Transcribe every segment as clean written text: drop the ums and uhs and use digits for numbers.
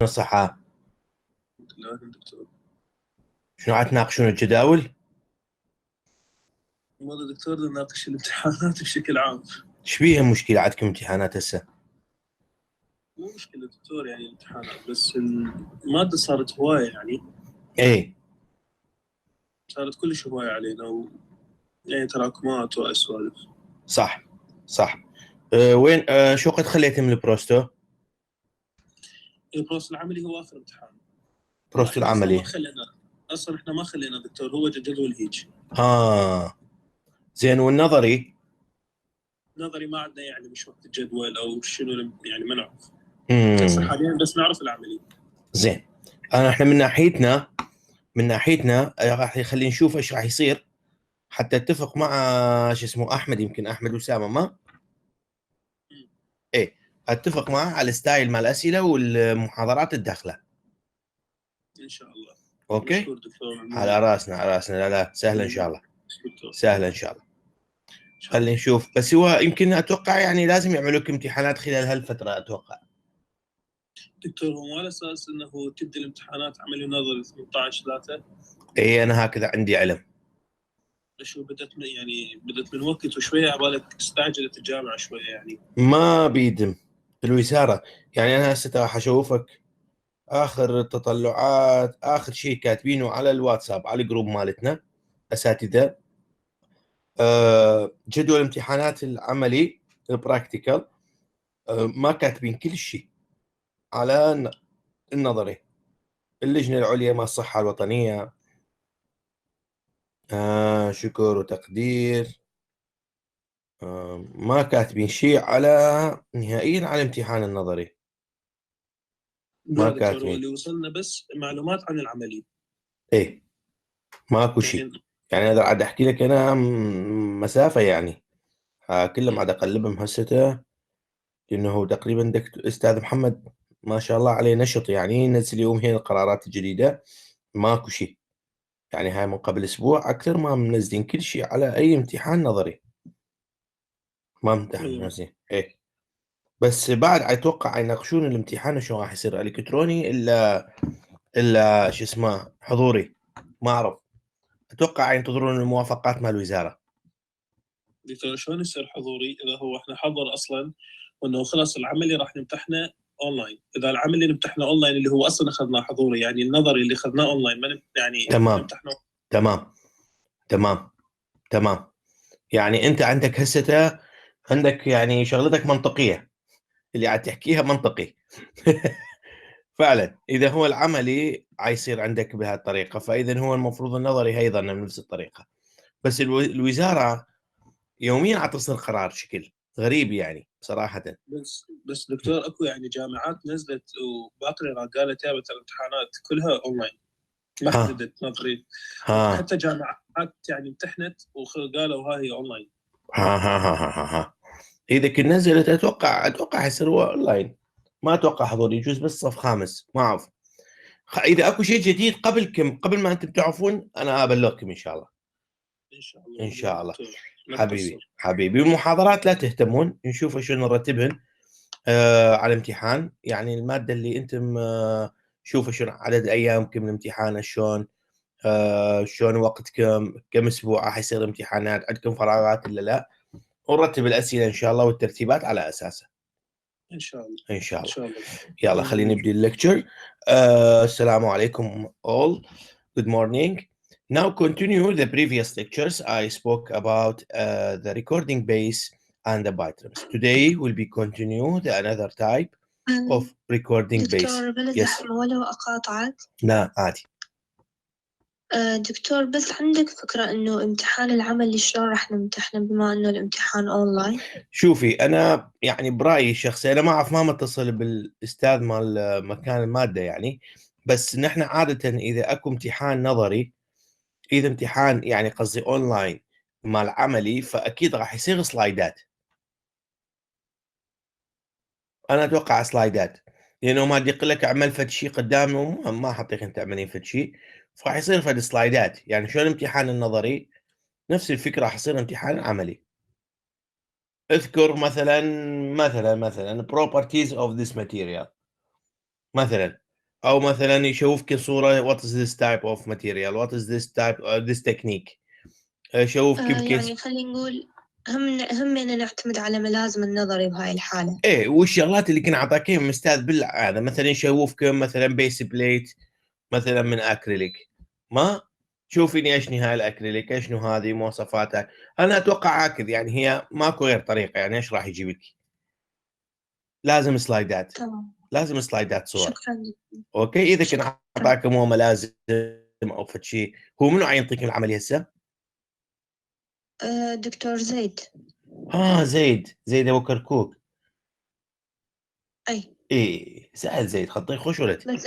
الصحة؟ لا دكتور. شنو عاد تناقشون الجداول؟ والله دكتور نناقش الامتحانات بشكل عام. ايش بيها مشكلة عندكم امتحانات هسه؟ مو مشكلة دكتور، يعني الامتحانات بس المادة صارت هواية، يعني ايه صارت كلش هواية علينا يعني تراكمات وأسوالف. صح صح. وين شو قد خليت من البروستو؟ البروس العملي هو آخر امتحان. لا بروستو احنا أصلا ما العملي. خلينا، أصلا احنا ما خلينا دكتور، هو جدول هيج. زين، والنظري؟ نظري ما عندنا، يعني مش وقت الجدول أو شنو، يعني ما نعرف. هسه مم. حاليا بس نعرف العملي. زين. احنا من ناحيتنا راح يخلي نشوف ايش راح يصير، حتى اتفق مع شو اسمه احمد، يمكن احمد اسامه ما ايه، اتفق معه على الستايل مال الاسئله والمحاضرات الداخله. إن شاء الله. اوكي، مشكور دكتور. على راسنا على راسنا. لا لا، سهله ان شاء الله، دكتور سهله ان شاء الله. إن شاء الله. خلينا نشوف، بس هو يمكن اتوقع يعني لازم يعملوا لك امتحانات خلال هالفتره اتوقع. دكتور هو على اساس انه تبدا الامتحانات عملي ونظري 18/3. اي انا هكذا عندي علم. شو بدت من وقت وشويه، عبالك استعجلت الجامعه شويه يعني. ما بيدم الوزاره. يعني انا هسه راح اشوفك اخر التطلعات، اخر شيء كاتبينه على الواتساب على الجروب مالتنا اساتذه. جدول الامتحانات العملي البراكتيكال، ما كاتبين كل شيء على النظري. اللجنه العليا مال الصحه الوطنيه، شكر وتقدير، ما كاتبين شيء على نهائيا على الامتحان النظري. ما لا دكتور، هو كاتبين. اللي وصلنا بس معلومات عن العملي ايه ماكو شيء. يعني. يعني انا قاعد احكي لك انا مسافه يعني. كلهم قاعد اقلبهم هسه، لانه تقريبا استاذ محمد ما شاء الله عليه نشط، يعني ينزل يومين القرارات الجديده. ماكو شيء. يعني هاي من قبل اسبوع اكثر ما منزلين كل شيء على اي امتحان نظري. ما أيوة. منزلين ايه. بس بعد اتوقع يناقشون الامتحان شو راح يصير الكتروني الا شو اسمه حضوري. ما اعرف. اتوقع ينتظرون الموافقات مال الوزاره. دكتور شلون يصير حضوري اذا هو احنا حضر اصلا، وانه خلاص العملي راح نمتحنه اونلاين؟ اذا العملي نمتحنه اونلاين اللي هو اصلا اخذناه حضوري، يعني النظري اللي اخذناه اونلاين ما يعني تمام نمتحنه. تمام تمام تمام. يعني انت عندك هسه، عندك يعني شغلتك منطقيه، اللي قاعد تحكيها منطقي. فعلا اذا هو العملي حيصير عندك بهالطريقه، فاذا هو المفروض النظري ايضا بنفس الطريقه. بس الوزاره يوميا عم تصدر قرار شكل غريب يعني صراحه. بس دكتور اكو يعني جامعات نزلت وباقي قالت يا الامتحانات كلها اونلاين، ما ها حددت نظري. ها حتى جامعات يعني امتحنت وقالوا هاي اونلاين. ها. اذا كنت نزلت اتوقع يصير هو اونلاين. ما اتوقع حضور، يجوز بس صف خامس ما اعرف. اذا اكو شيء جديد قبل ما انتم تعرفون انا ابلغكم ان شاء الله. ان شاء الله ان شاء الله. دكتور. لا حبيبي تقصر. حبيبي، المحاضرات لا تهتمون، نشوف شو نرتبهن على الامتحان. يعني الماده اللي انتم شوفوا شنو عدد ايامكم الامتحان، شلون شلون وقتكم، كم اسبوع راح يصير امتحانات، عندكم فراغات ولا لا، ونرتب الاسئله ان شاء الله والترتيبات على اساسه. ان شاء الله. ان شاء ان الله. شاء الله. يلا خلينا نبدي الليكتشر. السلام عليكم all. Good morning. Now continue the previous lectures. I spoke about the recording base and the bytrams. Today will be continue the another type of recording base. دكتور بلا Yes. زحمة ولو أقاطعك. لا عادي. دكتور بس عندك فكرة إنه امتحان العمل شلون راح نمتحنه بما إنه الامتحان أونلاين؟ شوفي انا يعني برايي الشخصي، انا ما اعرف، ما متصل بالاستاذ مال مكان الماده يعني. بس نحن عاده اذا اكو امتحان نظري، اذا امتحان يعني قصدي اونلاين مال عملي، فاكيد راح يصير سلايدات. انا اتوقع سلايدات، لانه ما يقول لك اعمل فد شيء قدامه، ما حطيك انت تعملين فد شيء، فراح يصير فد سلايدات. يعني شلون الامتحان النظري نفس الفكره راح يصير امتحان عملي. اذكر مثلا properties of this material مثلا، او مثلا يشوفك صوره what is this type of material, what is this type this technique. يشوفك بكيس. يعني خلينا نقول همنا نعتمد على ملازم النظري بهاي الحالة. ايه، والشغلات اللي كنا عطاكيها من استاذ هذا مثلا يشوفك مثلا بيس بليت مثلا من اكريليك، ما شوفيني ايش نهاية الاكريليك، ايش هذه مواصفاتها. انا اتوقع هكذا، يعني هي ماكو غير طريقه، يعني ايش راح يجيب لك؟ لازم سلايدات، تمام. لازم سلايدات صور. شكرا. اوكي، اذا كان اعطاكم هو ملازم او فد شيء، هو منو يعطيك العمليه هسه؟ دكتور زيد. زيد ابو كركوك. اي ايه سهل، زيد خطيه خوش ولد. بس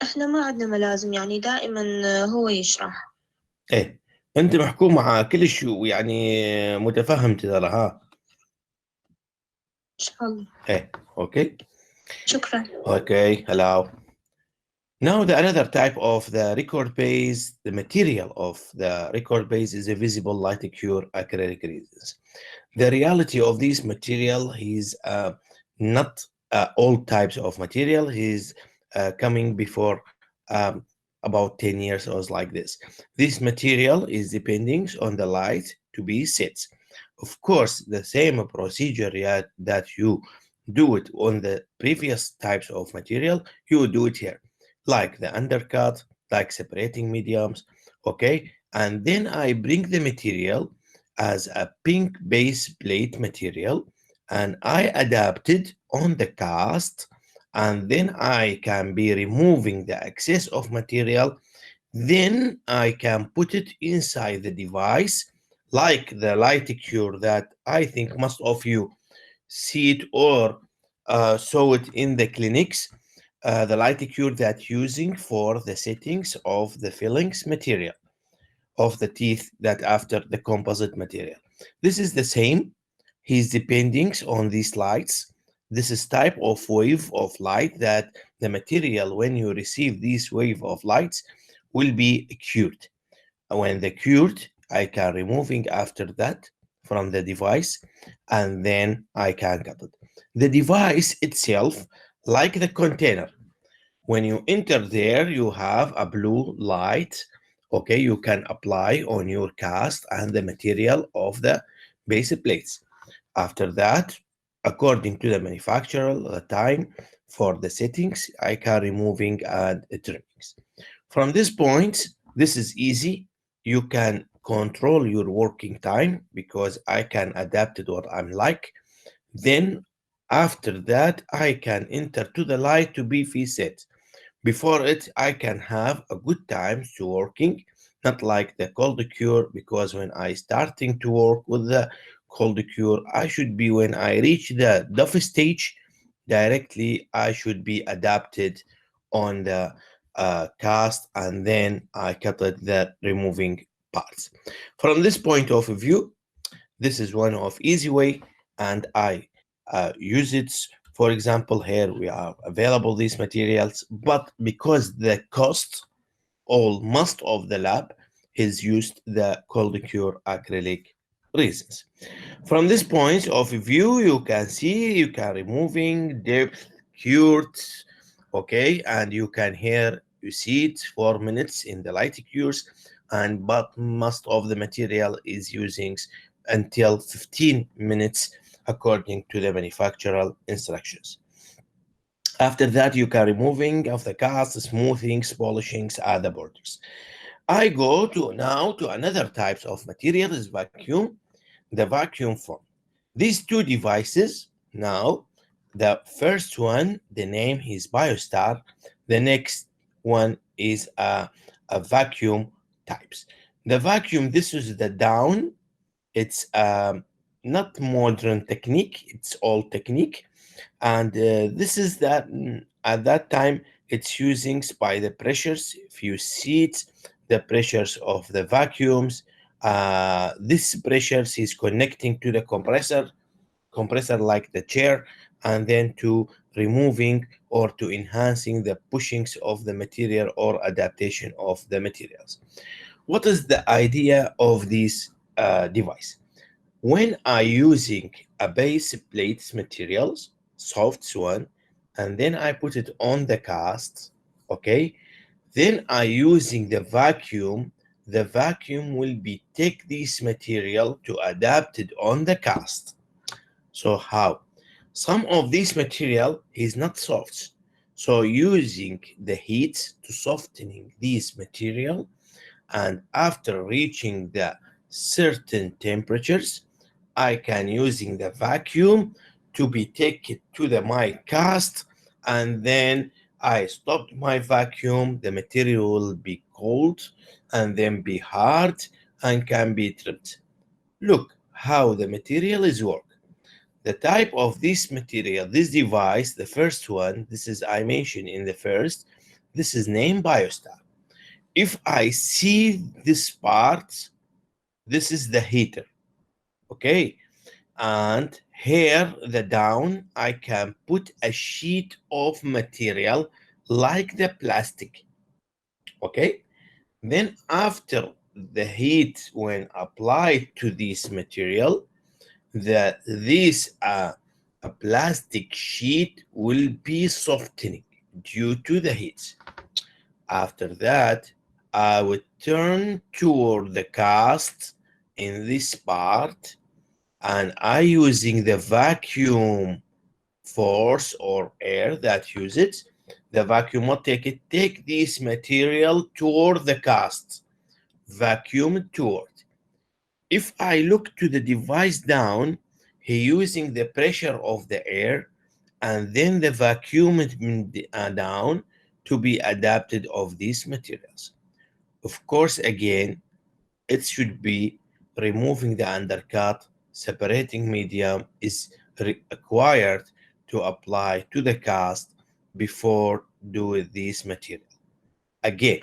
احنا ما عندنا ملازم، يعني دائما هو يشرح. ايه انت محكوم مع كلش، يعني متفهم ترى ها. ان شاء الله. ايه اوكي. شكرا. Okay, hello. Now the another type of the record base, the material of the record base is a visible light cure acrylic resins. The reality of this material is not all types of material. He's coming before about 10 years or like this. This material is depending on the light to be set. Of course, the same procedure that you do it on the previous types of material, you do it here, like the undercut, like separating mediums, okay? And then I bring the material as a pink base plate material, and I adapted on the cast, and then I can be removing the excess of material. Then I can put it inside the device, like the light cure that I think most of you see it or saw it in the clinics. The light cure that using for the settings of the fillings material of the teeth that after the composite material. This is the same. He's depending on these lights. This is type of wave of light that the material, when you receive this wave of lights, will be cured. When the cured, I can removing after that from the device, and then I can cut it. The device itself, like the container, when you enter there, you have a blue light. Okay, you can apply on your cast and the material of the base plates. After that, according to the manufacturer, the time for the settings, I can removing and trimmings. From this point, this is easy. You can control your working time because I can adapt it what I'm like. Then after that, I can enter to the light to be set. Before it, I can have a good time to working, not like the cold cure, because when I starting to work with the cold cure, I should be when I reach the duff stage, directly I should be adapted on the cast, and then I cut it the removing parts. From this point of view, this is one of easy way, and I use it. For example, here we are available these materials, but because the cost, all most of the lab is used the cold cure acrylic resins. From this point of view, you can see you can removing depth cured, okay, and you can here you see it 4 minutes in the light cures, and but most of the material is using until 15 minutes according to the manufacturer instructions. After that, you can removing of the cast, smoothings, polishings, other borders. I go to now to another types of material is vacuum, the vacuum form. These two devices now, the first one, the name is BioStar. The next one is a vacuum types. The vacuum, this is the down. It's not modern technique. It's old technique, and this is that at that time it's using by the pressures. If you see it, the pressures of the vacuums, this pressures is connecting to the compressor like the chair, and then to removing or to enhancing the pushings of the material or adaptation of the materials. What is the idea of this device? When I using a base plate materials, soft one, and then I put it on the cast, okay? Then I using the vacuum will be take this material to adapt it on the cast. So how? Some of this material is not soft. So using the heat to softening this material, and after reaching the certain temperatures, I can using the vacuum to be taken to the my cast, and then I stopped my vacuum, the material will be cold and then be hard and can be trimmed. Look how the material is work. The type of this material, this device, the first one, this is I mentioned in the first, this is named BioStar. If I see this part, this is the heater, okay? And here the down, I can put a sheet of material like the plastic, okay? Then after the heat when applied to this material, this a plastic sheet will be softening due to the heat. After that, I would turn toward the cast in this part, and I using the vacuum force or air that use it, the vacuum will take this material toward the cast, vacuum toward. If I look to the device down, he using the pressure of the air and then the vacuum down to be adapted of these materials. Of course, again, it should be removing the undercut, separating medium is required to apply to the cast before doing this material. Again,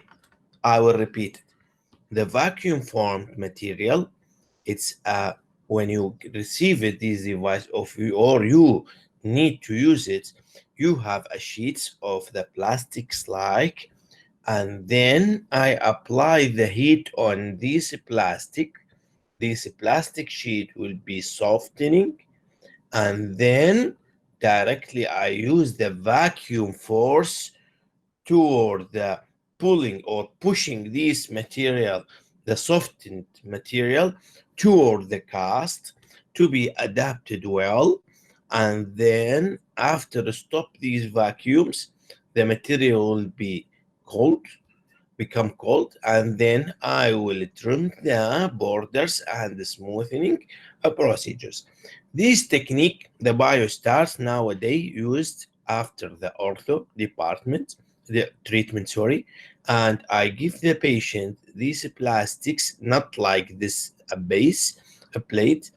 I will repeat it. The vacuum formed material, it's when you receive it, this device of you, or you need to use it, you have a sheet of the plastics like, and then I apply the heat on this plastic. This plastic sheet will be softening, and then directly I use the vacuum force toward the pulling or pushing this material, the softened material, toward the cast to be adapted well. And then after stop these vacuums, the material will be become cold, and then I will trim the borders and the smoothing procedures. This technique, the biostars nowadays used after the ortho department, the treatment, sorry, and I give the patient these plastics, not like this base, a plate,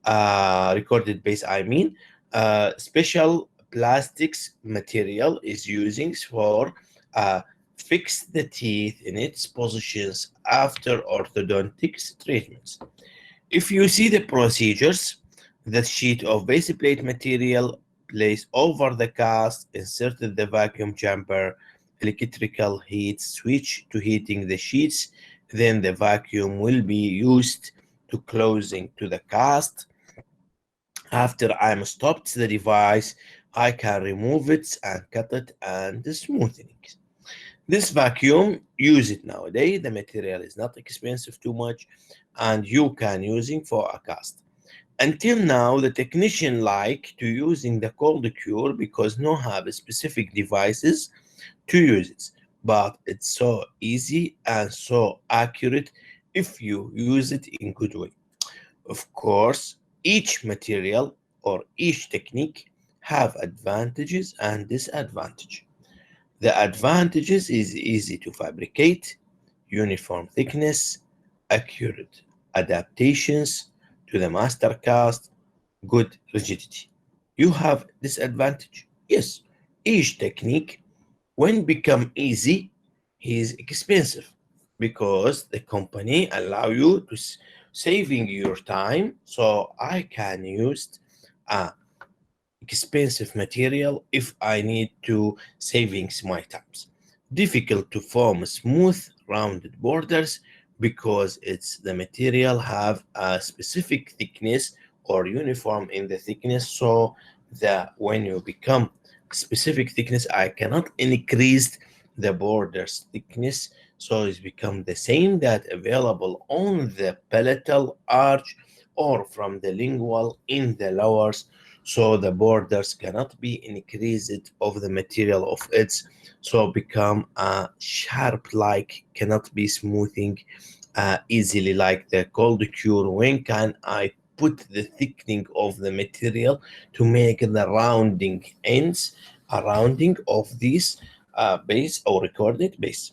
recorded base, I mean, special plastics material is using for fix the teeth in its positions after orthodontics treatments. If you see the procedures, the sheet of base plate material placed over the cast, inserted the vacuum chamber, electrical heat switch to heating the sheets, then the vacuum will be used to closing to the cast. After I'm stopped the device, I can remove it and cut it and smoothing. This vacuum, use it nowadays. The material is not expensive too much, and you can using for a cast. Until now, the technician like to using the cold cure because no have specific devices to use it. But it's so easy and so accurate if you use it in good way. Of course, each material or each technique have advantages and disadvantages. The advantages is easy to fabricate, uniform thickness, accurate adaptations to the master cast, good rigidity. You have disadvantage. Yes, each technique, when become easy, is expensive because the company allow you to saving your time. So I can use expensive material if I need to savings my times. Difficult to form smooth rounded borders because it's the material have a specific thickness or uniform in the thickness, so that when you become specific thickness. I cannot increase the borders thickness, so it's become the same that available on the palatal arch or from the lingual in the lowers. So the borders cannot be increased of the material of its, so become sharp, like cannot be smoothing easily like the cold cure. When can I put the thickening of the material to make the rounding ends, a rounding of this base or recorded base?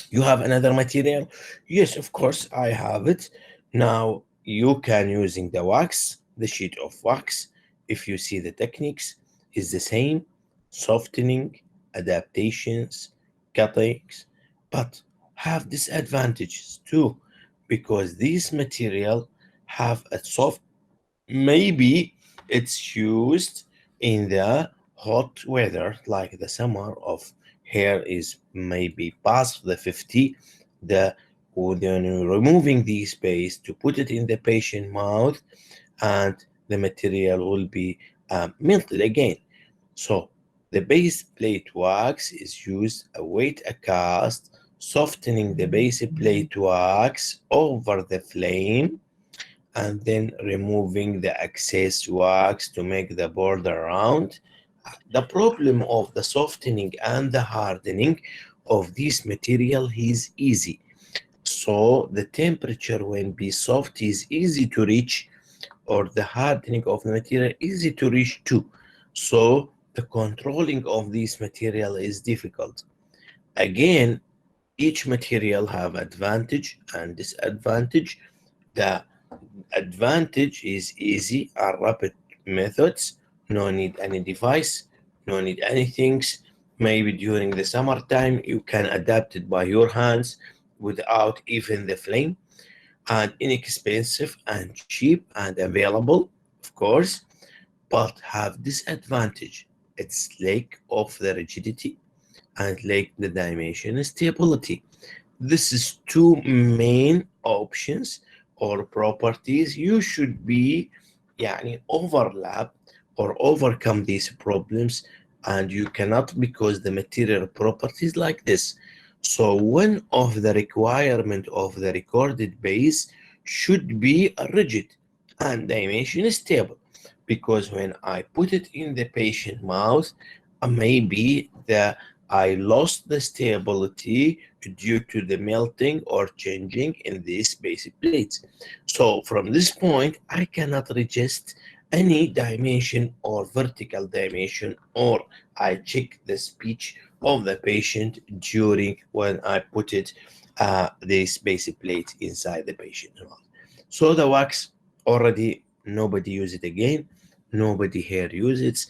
You have another material? Yes, of course, I have it. Now you can using the wax, the sheet of wax. If you see the techniques is the same, softening, adaptations, cuttings, but have disadvantages too, because these material have a soft, maybe it's used in the hot weather like the summer of hair is maybe past the 50, the then removing the space to put it in the patient mouth, and the material will be melted again. So the base plate wax is used, await a cast, softening the base plate wax over the flame, and then removing the excess wax to make the border round. The problem of the softening and the hardening of this material is easy. So the temperature when be soft is easy to reach, or the hardening of the material easy to reach too. So the controlling of this material is difficult. Again, each material have advantage and disadvantage. The advantage is easy and rapid methods, no need any device, no need anything. Maybe during the summertime you can adapt it by your hands without even the flame, and inexpensive and cheap and available, of course, but have disadvantage. It's lack of the rigidity and lack the dimension stability. This is two main options or properties you should be overlap or overcome these problems, and you cannot because the material properties like this. So one of the requirement of the recorded base should be rigid and dimension stable, because when I put it in the patient mouth, maybe the I lost the stability due to the melting or changing in these basic plates. So from this point, I cannot adjust any dimension or vertical dimension, or I check the speech of the patient during when I put it this basic plate inside the patient mouth. So the wax already nobody use it again, nobody here use it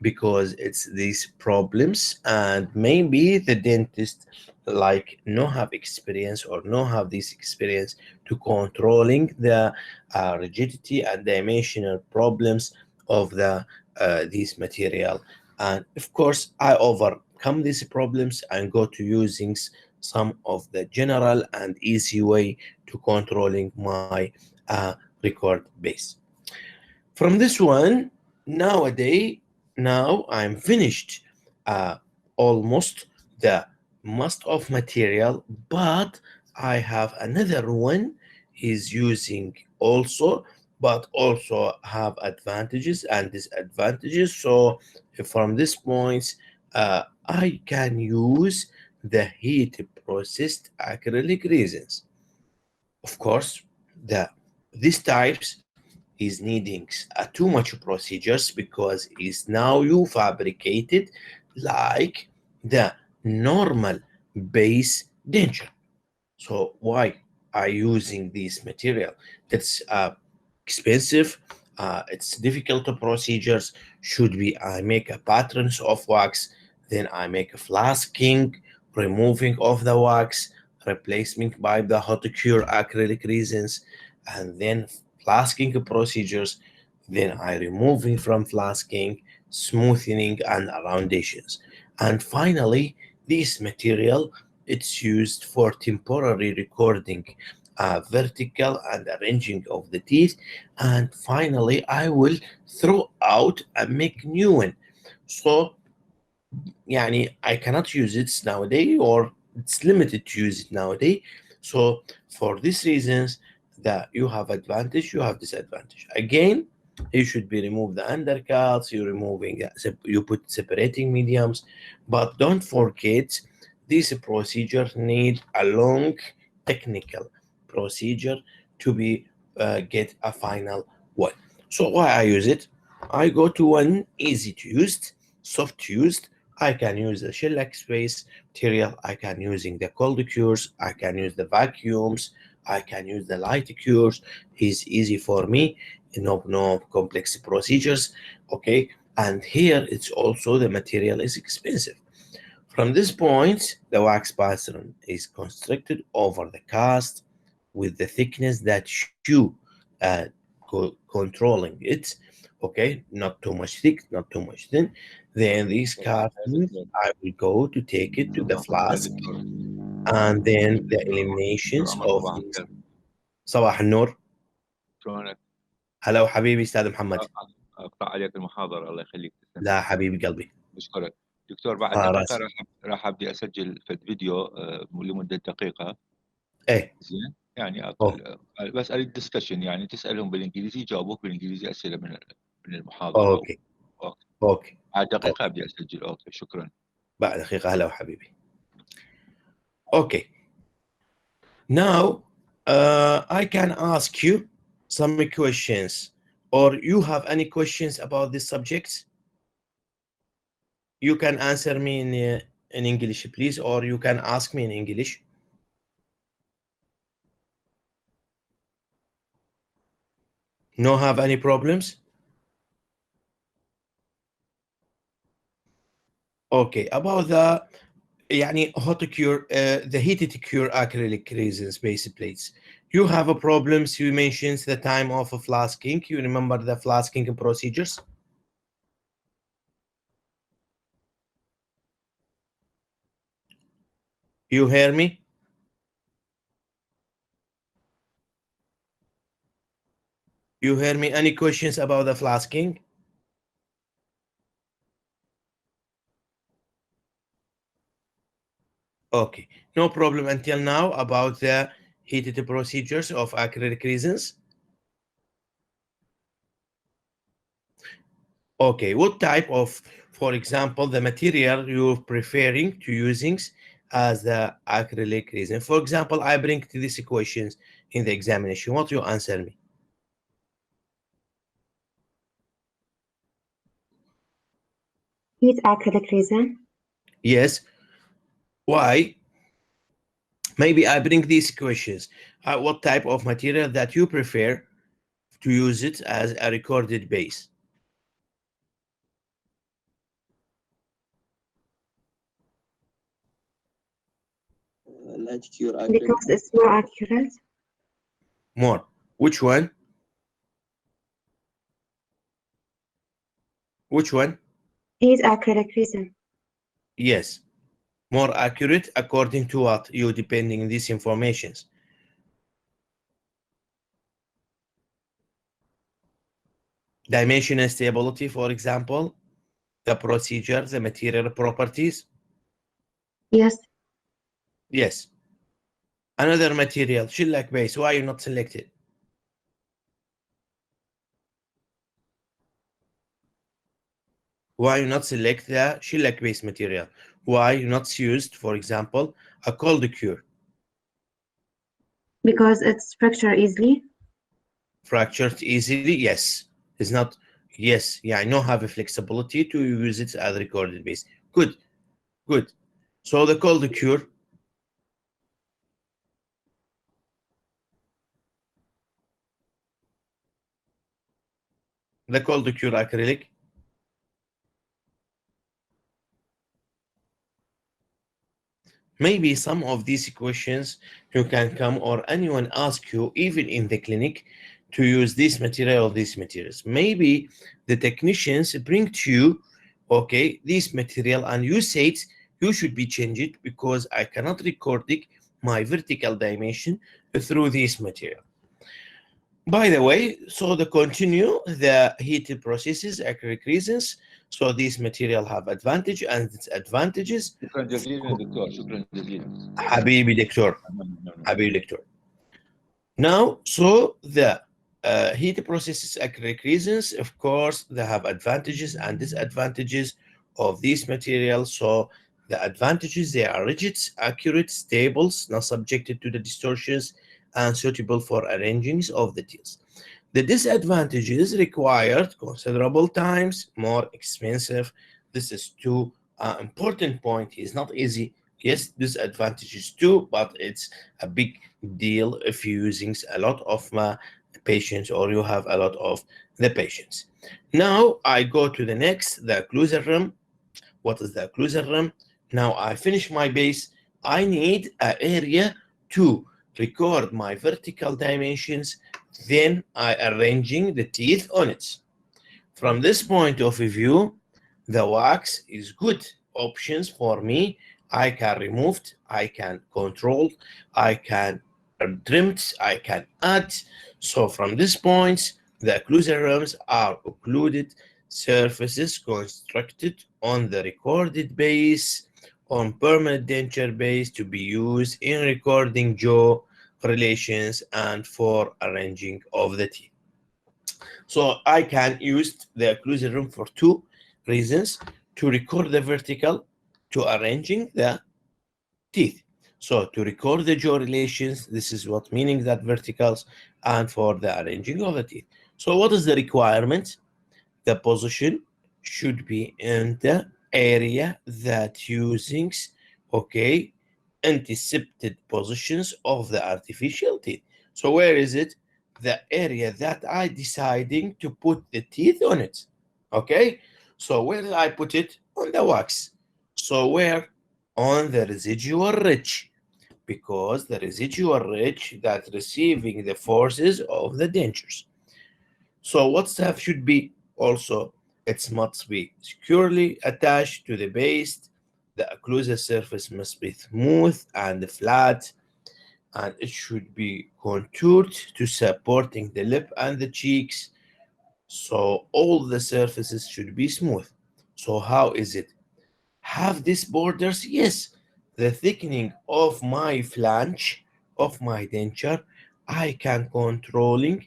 because it's these problems, and maybe the dentist like no have experience or no have this experience to controlling the rigidity and dimensional problems of the this material. And of course I overcome these problems and go to using some of the general and easy way to controlling my record base. From this one, nowadays, now I'm finished almost the most of material, but I have another one is using also, but also have advantages and disadvantages. So from this point, I can use the heat processed acrylic resins. Of course, the these types is needing too much procedures because is now you fabricated like the normal base denture. So why are using this material? It's expensive. It's difficult procedures. Should be I make a patterns of wax, then I make a flasking, removing of the wax, replacement by the hot cure acrylic resins, and then flasking procedures. Then I removing from flasking, smoothing and roundations, and finally this material it's used for temporary recording, vertical and arranging of the teeth, and finally I will throw out and make new one. So يعني I cannot use it nowadays, or it's limited to use it nowadays. So for these reasons that you have advantage, you have disadvantage. Again, you should be remove the undercuts, you're removing, you put separating mediums, but don't forget this procedure need a long technical procedure to be get a final one. So why I use it? I go to one easy to use, soft to use. I can use the shellac space material. I can using the cold cures. I can use the vacuums. I can use the light cures. It's easy for me. No complex procedures. Okay. And here it's also the material is expensive. From this point, the wax pattern is constructed over the cast with the thickness that you controlling it. Okay, not too much thick, not too much thin. Then these cartons, I will go to take it to the flask, and then the eliminations of these. صباح النور. شلونك؟ هلا وحبيبي استاذ محمد. اقطع عليك المحاضره الله يخليك. لا حبيبي قلبي. بشكرك دكتور. بعد دقيقه راح ابدي اسجل في الفيديو لمده دقيقه. ايه زين يعني بس اريد ديسكشن، يعني تسالهم بالانجليزي يجاوبوك بالانجليزي اسئله من المحاضره. اوكي بعد دقيقه ابدي اسجل. اوكي شكرا. بعد دقيقه. هلا وحبيبي. Okay. Now I can ask you some questions, or you have any questions about this subject? You can answer me in English, please, or you can ask me in English. No have any problems? Okay, about the يعني hot cure, the heated cure acrylic resins base plates. You have a problems. You mentioned the time of a flasking. You remember the flasking procedures? You hear me? You hear me? Any questions about the flasking? Okay, no problem until now about the heated procedures of acrylic resins. Okay, what type of, for example, the material you're preferring to using as the acrylic resin? For example, I bring to these questions in the examination. What you answer me? Heat acrylic resin. Yes. Why? Maybe I bring these questions. What type of material that you prefer to use it as a recorded base? Because it's more accurate. More. Which one? Which one? Heat acrylic resin. Yes. More accurate according to what? You depending on these informations. Dimension and stability, for example, the procedure, the material properties. Yes. Yes. Another material, shellac base. Why you not selected? Why you not select the shellac base material? Why you not used, for example, a cold cure? Because it's fractured easily. Fractured easily? Yes. It's not. Yes. Yeah, I know have a flexibility to use it as a recorded base. Good. Good. So the cold cure. The cold cure acrylic. Maybe some of these questions you can come, or anyone ask you even in the clinic, to use this material or these materials. Maybe the technicians bring to you, okay, this material, and you say you should be changed it because I cannot record my vertical dimension through this material. By the way, so to continue the heated processes, acrylic resins, So these material have advantage and disadvantages. شكرا جزيلا دكتور، شكرا جزيلا. حبيبي دكتور. حبيبي دكتور. Now, so the heat processes acrylic resins, of course, they have advantages and disadvantages of these materials. So the advantages, they are rigid, accurate, stable, not subjected to the distortions, and suitable for arrangings of the teeth. The disadvantages required considerable times, more expensive. This is two important point. It's not easy. Yes, disadvantages too, but it's a big deal if you're using a lot of patients or you have a lot of the patients. Now I go to the next, the occlusion rim. What is the occlusion rim? Now I finish my base. I need an area to record my vertical dimensions. Then I arranging the teeth on it. From this point of view, the wax is good options for me. I can remove it, I can control, I can trim it, I can add. So from this point, the occlusion rims are occluded surfaces constructed on the recorded base on permanent denture base to be used in recording jaw relations and for arranging of the teeth. So I can use the occlusion rim for two reasons: to record the vertical, to arranging the teeth. So to record the jaw relations, this is what meaning that verticals, and for the arranging of the teeth. So what is the requirement? The position should be in the area that using, okay, anticipted positions of the artificial teeth. So where is it? The area that I deciding to put the teeth on it. Okay, so where did I put it? On the wax. So where? On the residual ridge, because the residual ridge that receiving the forces of the dentures. So what stuff should be also? It must be securely attached to the base. The occlusal surface must be smooth and flat, and it should be contoured to supporting the lip and the cheeks. So all the surfaces should be smooth. So how is it? Have these borders? Yes. The thickening of my flange of my denture, I can controlling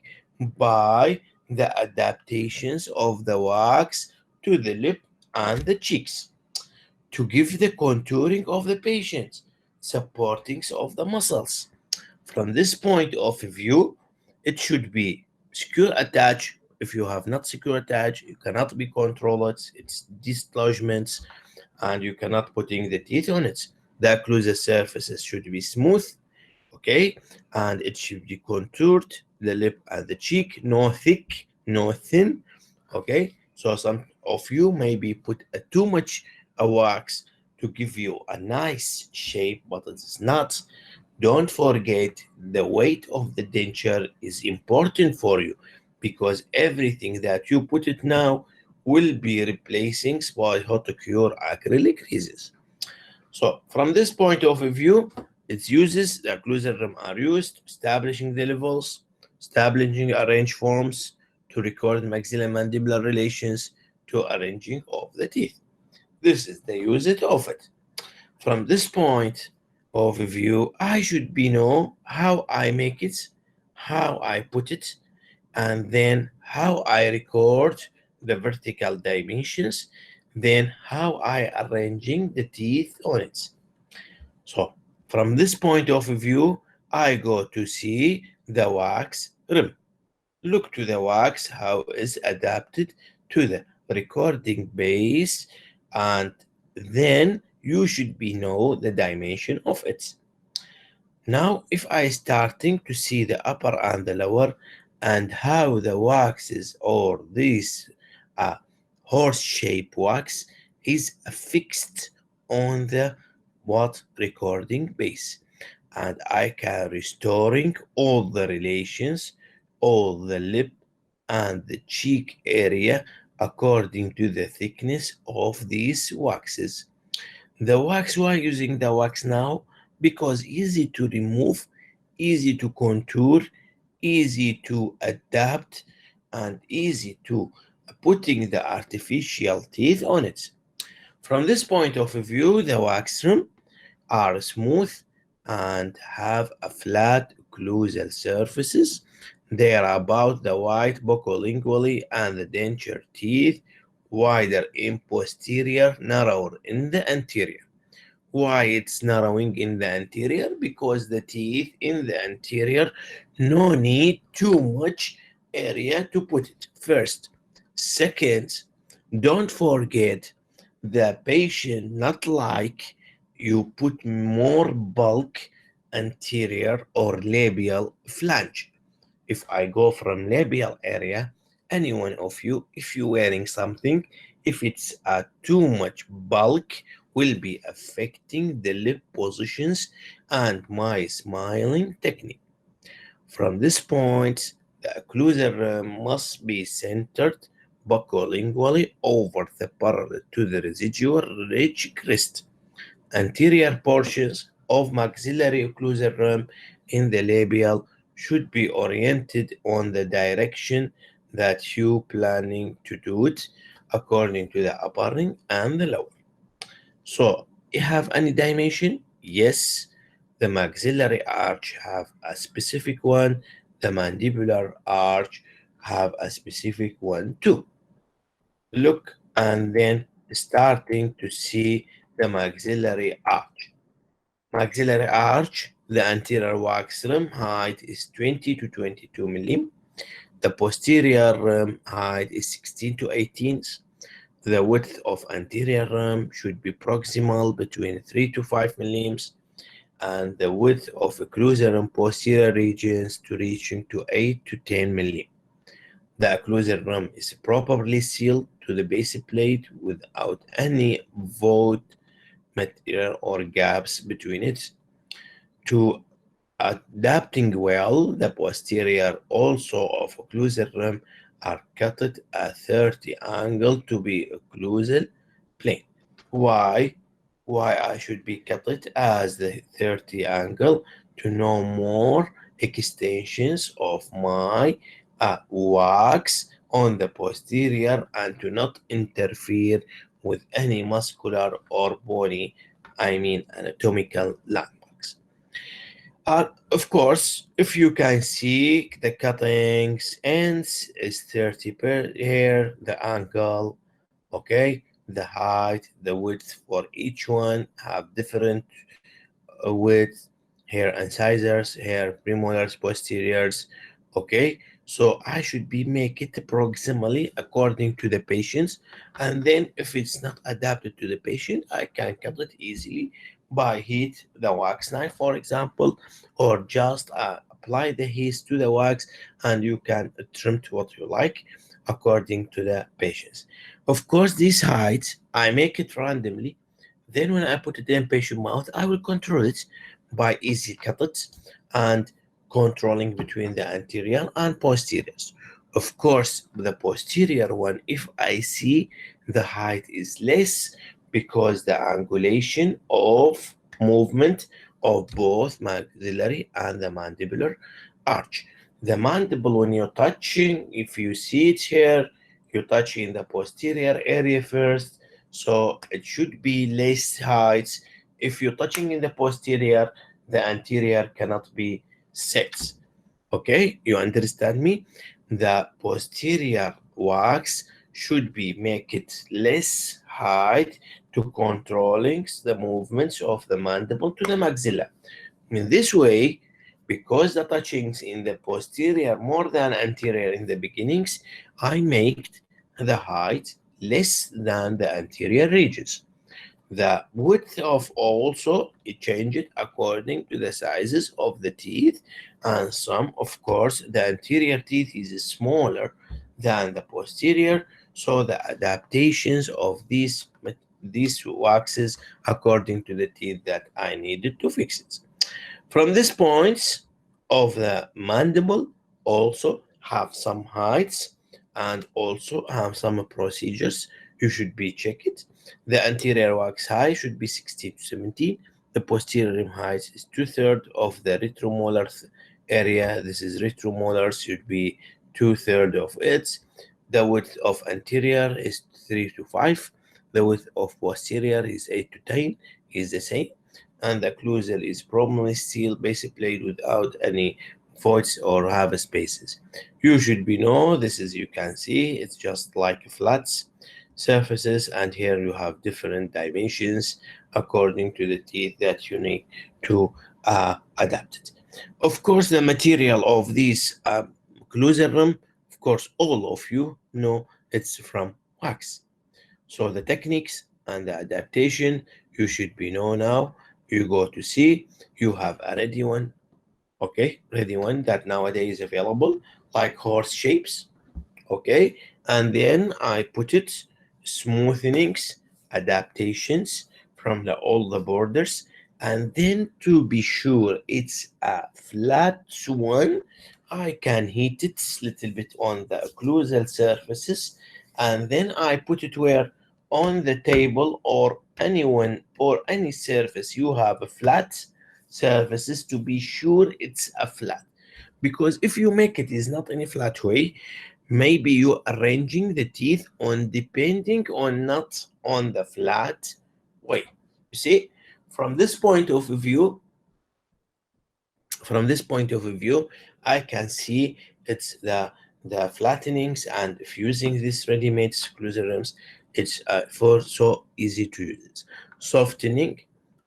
by the adaptations of the wax to the lip and the cheeks to give the contouring of the patient, supportings of the muscles. From this point of view, it should be secure attached. If you have not secure attached, you cannot be controlled. It's dislodgements, and you cannot putting the teeth on it. The occlusal surfaces should be smooth, okay, and it should be contoured, the lip and the cheek, no thick, no thin, okay. So some of you maybe put too much wax to give you a nice shape, but it's not. Don't forget the weight of the denture is important for you, because everything that you put it now will be replacing by hot cure acrylic resins. So from this point of view, it uses the occlusion rim are used, establishing the levels, establishing arrange forms to record maxillomandibular relations to arranging of the teeth. This is the usage of it. From this point of view, I should be know how I make it, how I put it, and then how I record the vertical dimensions, then how I arranging the teeth on it. So from this point of view, I go to see the wax rim. Look to the wax, how is adapted to the recording base, and then you should be know the dimension of it. Now, if I starting to see the upper and the lower, and how the waxes or this horse-shaped wax is fixed on the what recording base, and I can restoring all the relations, all the lip and the cheek area according to the thickness of these waxes. The wax, why using the wax now? Because easy to remove, easy to contour, easy to adapt, and easy to putting the artificial teeth on it. From this point of view, the wax room are smooth and have a flat occlusal surfaces. They are about the white buccolingually and the denture teeth, wider in posterior, narrower in the anterior. Why it's narrowing in the anterior? Because the teeth in the anterior no need too much area to put it. First. Second, don't forget the patient not like you put more bulk anterior or labial flange. If I go from labial area, any one of you, if you're wearing something, if it's too much bulk, will be affecting the lip positions and my smiling technique. From this point, the occlusal must be centered buccolingually over the parallel to the residual ridge crest. Anterior portions of maxillary occlusal rim in the labial should be oriented on the direction that you planning to do it according to the upper ring and the lower. So, you have any dimension? Yes, the maxillary arch have a specific one. The mandibular arch have a specific one too. Look, and then starting to see the maxillary arch. Maxillary arch, the anterior wax rim height is 20 to 22 mm. The posterior rim height is 16 to 18. The width of anterior rim should be proximal between 3 to 5 mm, and the width of occlusal rim posterior regions to reaching to 8 to 10 mm. The occlusal rim is properly sealed to the base plate without any void material or gaps between it. To adapting well, the posterior also of occlusal rim are cut at a 30 angle to be occlusal plane. Why? Why I should be cut it as the 30 angle? To know more extensions of my wax on the posterior and to not interfere with any muscular or bony, anatomical landmarks. Of course, if you can see the cuttings ends is 30 per here, the angle, okay, the height, the width for each one have different width, hair incisors, hair premolars, posteriors, okay. So I should be make it proximally according to the patients, and then if it's not adapted to the patient, I can cut it easily by heat the wax knife, for example, or just apply the heat to the wax, and you can trim to what you like according to the patients. Of course, these heights I make it randomly. Then when I put it in patient mouth, I will control it by easy cuts and controlling between the anterior and posteriors. Of course, the posterior one, if I see the height is less because the angulation of movement of both maxillary and the mandibular arch. The mandible, when you're touching, if you see it here, you're touching the posterior area first, so it should be less height. If you're touching in the posterior, the anterior cannot be set. Okay, you understand me? The posterior wax should be make it less height to controlling the movements of the mandible to the maxilla. In this way, because the touchings in the posterior more than anterior in the beginnings, I make the height less than the anterior regions. The width of also it changed according to the sizes of the teeth, and some, of course, the anterior teeth is smaller than the posterior, so the adaptations of these waxes according to the teeth that I needed to fix it. From this point of the mandible also have some heights and also have some procedures you should be checked. The anterior wax height should be 16 to 17. The posterior rim height is 2/3 of the retromolar area. This is retromolar, should be 2/3 of it. the width of anterior is 3 to 5, the width of posterior is 8 to 10, is the same, and the occlusal is probably steel base plate without any voids or have spaces. You should be know this is, you can see it's just like flats surfaces, and here you have different dimensions according to the teeth that you need to adapt it. Of course, the material of these occlusal rim, of course, all of you know it's from wax. So the techniques and the adaptation you should be know now. You go to see, you have a ready one, okay, ready one that nowadays is available, like horse shapes, okay, and then I put it smoothenings, adaptations from all the borders, and then to be sure it's a flat one, I can heat it a little bit on the occlusal surfaces, and then I put it where on the table or anyone or any surface you have a flat surfaces to be sure it's a flat. Because if you make it is not in a flat way, maybe you're arranging the teeth on depending on not on the flat way. You see, from this point of view, I can see it's the flattenings, and if using this ready-made occlusal rims, it's for so easy to use. Softening,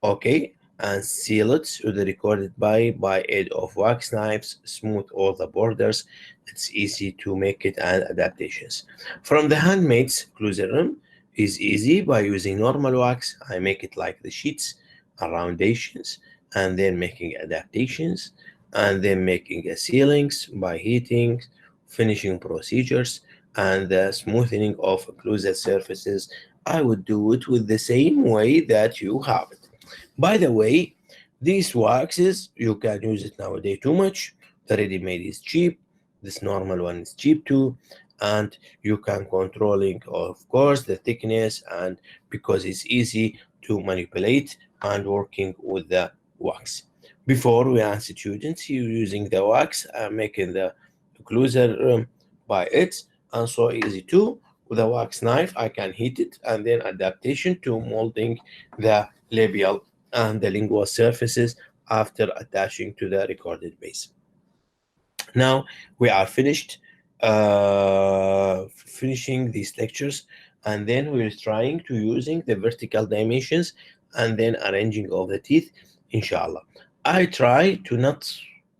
okay, and seal it with the recorded by aid of wax knives, smooth all the borders. It's easy to make it, and adaptations. From the handmade occlusal rim is easy by using normal wax. I make it like the sheets, roundations, and then making adaptations, and then making a sealings by heating, finishing procedures, and the smoothing of occlusal surfaces. I would do it with the same way that you have it. By the way, these waxes, you can use it nowadays too much. The ready-made is cheap. This normal one is cheap too. And you can controlling, of course, the thickness, and because it's easy to manipulate and working with the wax. Before we ask students, you using the wax and making the occlusal by it, and so easy too. With a wax knife, I can heat it, and then adaptation to molding the labial and the lingual surfaces after attaching to the recorded base. Now we are finished finishing these lectures, and then we're trying to using the vertical dimensions and then arranging of the teeth, inshallah. I try to not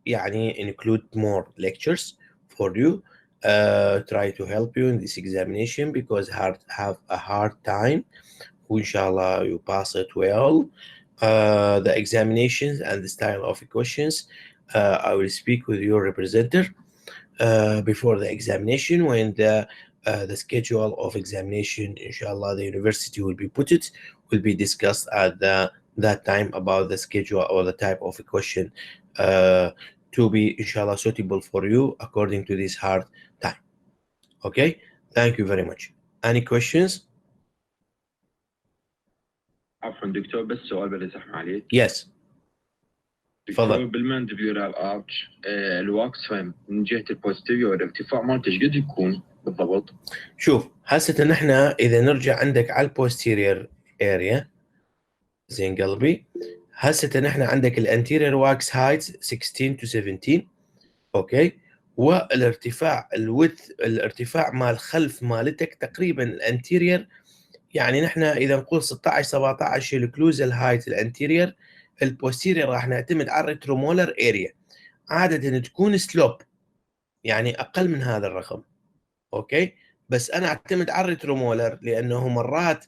include more lectures for you, try to help you in this examination because have a hard time. Inshallah, you pass it well. The examinations and the style of questions, I will speak with your representative before the examination. When the schedule of examination, inshallah, the university will be will be discussed at that time about the schedule or the type of a question to be, inshallah, suitable for you according to this hard time. Okay, thank you very much. Any questions? عفوا دكتور، بس سؤال بدي أزحم عليك. Yes. دكتور تفضل. بالمانديبيولار ارش الواكس فين من جهه البوستيريور الارتفاع مالته ايش قد يكون بالضبط؟ شوف هسه نحن اذا نرجع عندك على البوستيريور اريا، زين قلبي، هسه نحن عندك الانتيريور واكس هايت 16 to 17، اوكي، والارتفاع الارتفاع مال خلف مالتك تقريبا الانتيريور، يعني نحن اذا نقول 16 17 الكلوزال هايت الانتيريور، البوستيريور راح نعتمد على الريترومولر اريا، عاده تكون سلوب يعني اقل من هذا الرقم، اوكي، بس انا اعتمد على الريترومولر لانه مرات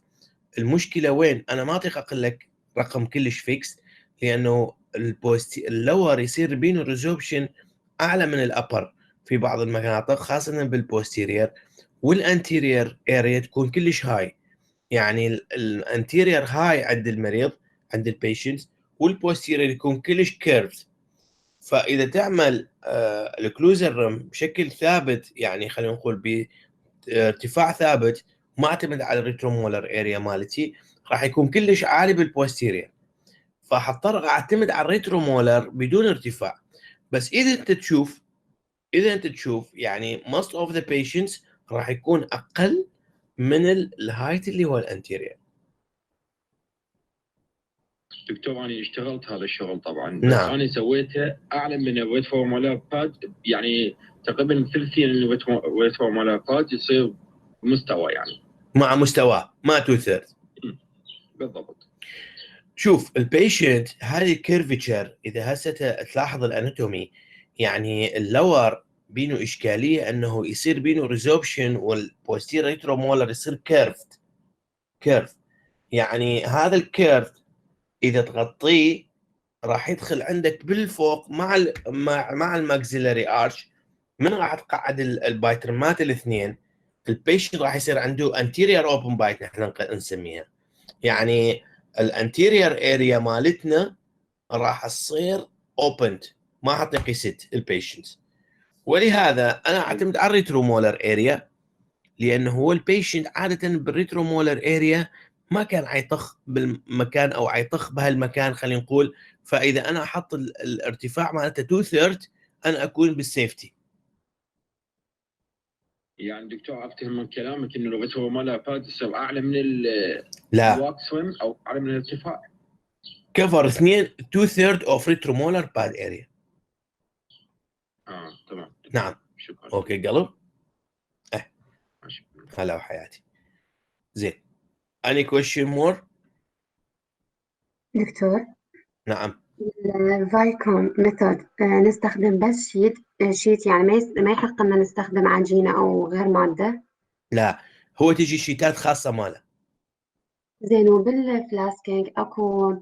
المشكله وين، انا ما اطيق اقول لك رقم كلش فيكس، لانه اللور يصير بينه ريزوربشن اعلى من الابر في بعض المناطق خاصه بالبوستيريور، والانتيريور اريا تكون كلش هاي، يعني الانتيريور هاي عند المريض عند البيشنت، والبوستيريور يكون كلش كيرفز. فاذا تعمل الكلوزر رم بشكل ثابت، يعني خلينا نقول بارتفاع ثابت ما اعتمد على الريترومولر اريا مالتي، راح يكون كلش عالي بالبوستيريور، فحضطر اعتمد على الريترومولر بدون ارتفاع. بس اذا انت تشوف يعني most of the patients راح يكون اقل من الهايت اللي هو الانتيرير. دكتور انا اشتغلت هذا الشغل طبعا، بس نعم. انا سويته اعلى من الويت فورمولا باد، يعني تقريبا ثلثين الويت فورمولا باد يصير مستوى يعني مع مستواه ما 2/3. بالضبط. شوف البيشنت هذه الكيرفتشر اذا هسه تلاحظ الاناتومي، يعني اللور بينه اشكاليه انه يصير بينه ريزوربشن والبوستير ريترومولر يصير كيرف. يعني هذا الكيرف اذا تغطيه راح يدخل عندك بالفوق مع الماكسيلاري ارش. من راح تقعد البايترمات الاثنين، البيشنت راح يصير عنده انتيريور اوبن بايت نحن نسميها. يعني الانتيريور اريا مالتنا راح تصير اوبند، ما حطيق يسد البيشنت. ولهذا انا اعتمد على الريترومولر اريا، لانه هو البيشنت عاده بالريترومولر اريا ما كان عيطخ بالمكان او عيطخ بهالمكان خلينا نقول. فاذا انا احط الارتفاع مالته 2/3 انا اكون بالسيفتي. يعني دكتور افتهم من كلامك انه الويت فورمولا باد يصير اعلى من لا، الواك سويم او اعلى من الارتفاع. كفر 2/3 اوف ريترومولر باد اريا. تمام. نعم. شكرا. اوكي قلب. ماشي. هلا وحياتي. زين. any question more؟ دكتور نعم. الفايكوم ميثود نستخدم بس شيت يعني ما يحق ان نستخدم عجينة او غير مادة؟ لا، هو تجي شيتات خاصه ماله. زين. وبالفلاسكينج اكو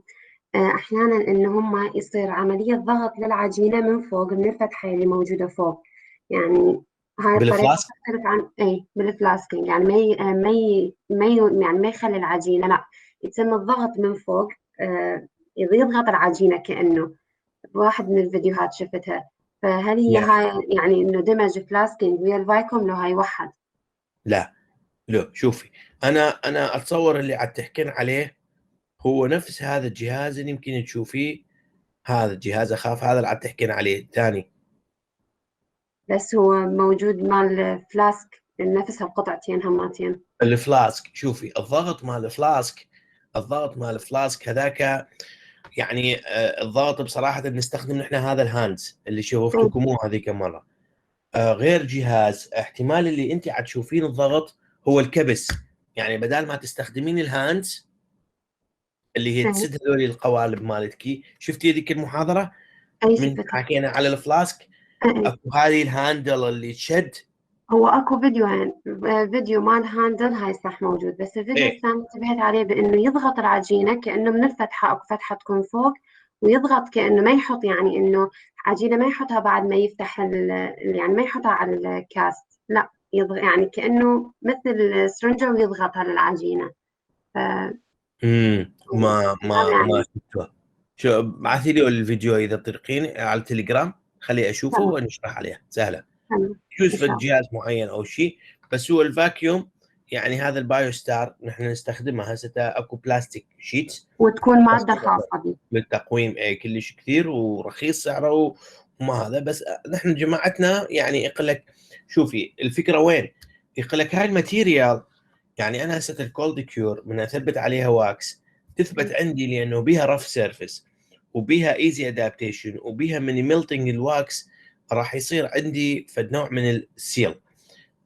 احيانا ان هم يصير عملية ضغط للعجينة من فوق من الفتحة اللي موجودة فوق، يعني هاي الطريقة بالفلاسك تختلف عن بالفلاسكينج، يعني يعني ما يخلي العجينة، لا يتم الضغط من فوق يضغط العجينة كأنه بواحد من الفيديوهات شفتها. فهل هي لا هاي يعني انه دمج فلاسكينج ويا الفايكوم لو هاي وحد؟ لا شوفي، انا اتصور اللي عاد تحكين عليه هو نفس هذا الجهاز اللي يمكن تشوفيه. هذا الجهاز اخاف هذا اللي عاد تحكين عليه الثاني. بس هو موجود مال فلاسك نفسها بقطعتين هماتين. الفلاسك شوفي الضغط مال الفلاسك هذاك يعني الضغط بصراحه بنستخدم نحن هذا الهاندز اللي شوفتكموه هذيك مره. غير جهاز احتمال اللي انت عاد تشوفين الضغط هو الكبس. يعني بدال ما تستخدمين الهاندز اللي هي تسد هذول القوالب مالتك. شفتي هذيك المحاضره اي من شفتها. حكينا على الفلاسك؟ اكو هذه الهاندل اللي تشد. هو اكو فيديوين، فيديو مال هاندل هاي صح موجود، بس الفيديو ايه. الثاني انتبهت عليه بانه يضغط العجينه كانه من الفتحه، اكو فتحه تكون فوق ويضغط كانه ما يحط، يعني انه عجينه ما يحطها بعد ما يفتح يعني ما يحطها على الكاست، لا يضغط يعني كانه مثل سرنجه ويضغطها للعجينه. ف ما يعني شفتوه. شو بعثي لي الفيديو اذا تطرقين على التليجرام خليه اشوفه تمام ونشرح عليها سهله. تمام يجوز ان في شاء الله. جهاز معين او شيء. بس هو الفاكيوم يعني هذا البايو ستار نحن نستخدمها هسه اكو بلاستيك شيت وتكون ماده خاصه به. بالتقويم كلش كثير ورخيص سعره وما هذا. بس نحن جماعتنا يعني يقول لك شوفي الفكره وين. يقول لك هاي الماتيريال يعني انا هسه الكولد كيور من اثبت عليها واكس تثبت عندي لانه بيها رف سيرفيس وبيها ايزي ادابتيشن وبيها من ميلتنج الواكس راح يصير عندي فد نوع من السيل.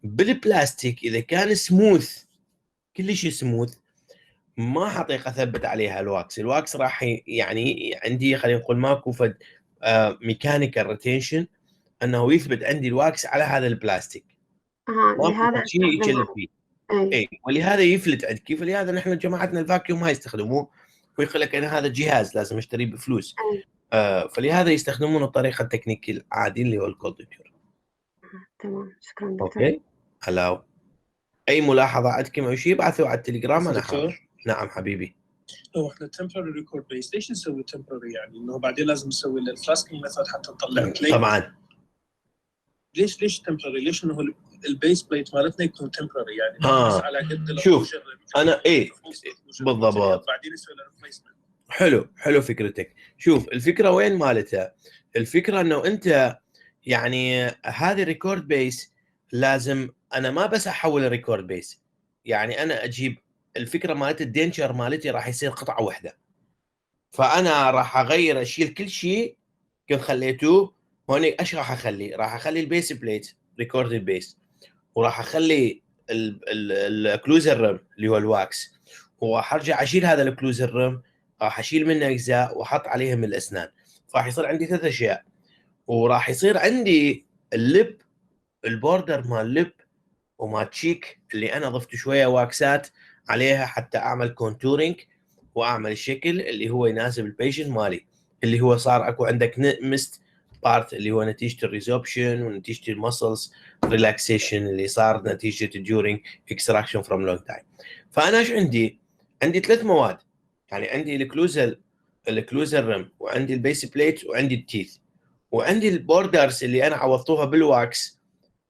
بالبلاستيك اذا كان سموث كلش سموث ما حطيق اثبت عليها الواكس راح يعني عندي خلينا نقول ماكو فد ميكانيكال ريتنشن انه يثبت عندي الواكس على هذا البلاستيك. ماكو لهذا شيء يشلب استخدمها. فيه. اي اي ولهذا يفلت عندك. فلهذا نحن جماعتنا الفاكيوم ما يستخدموه ويقول لك انا هذا جهاز لازم اشتريه بفلوس. اي فلهذا يستخدمون الطريقه التكنيكيه العادي اللي هو الكولد كيور. تمام. شكرا دكتور. اوكي هلا اي ملاحظه عندكم او شيء بعثوا على التليجرام انا دكتور. حاضر. نعم حبيبي. هو احنا temporary record base ليش نسوي temporary؟ يعني انه بعدين لازم نسوي الفلاسكينج ميثود حتى نطلع بليت. طبعا ليش temporary؟ ليش انه البيس بليت مالتنا يكون temporary؟ يعني بس على قد شوف انا بالضبط بعدين نسوي له ريبليسمنت. حلو فكرتك. شوف الفكره وين مالتها. الفكره انه انت يعني هذه ريكورد بيس لازم انا ما بس احول الريكورد بيس، يعني انا اجيب الفكره مالت الدنشر مالتي راح يصير قطعه واحده، فانا راح اغير اشيل كل شيء كنت خليته هون. ايش راح اخلي؟ راح اخلي البيس بليت ريكورد بيس، وراح اخلي الكلوزر ريم اللي هو الواكس، وراح ارجع اشيل هذا الكلوزر ريم، راح اشيل منه اجزاء واحط عليهم الاسنان، فراح يصير عندي 3 اشياء. وراح يصير عندي اللب، البوردر مال اللب وما تشيك اللي انا ضفت شويه واكسات عليها حتى اعمل كونتورينج واعمل الشكل اللي هو يناسب البيشنت مالي، اللي هو صار اكو عندك مست بارت اللي هو نتيجه الريزوبشن ونتيجه المسلز ريلاكسيشن اللي صار نتيجه during extraction from long time. فانا ايش عندي؟ عندي 3 مواد، يعني عندي الكلوزر ريم، وعندي البيس بليت، وعندي التيث، وعندي البوردرز اللي انا عوضتوها بالواكس،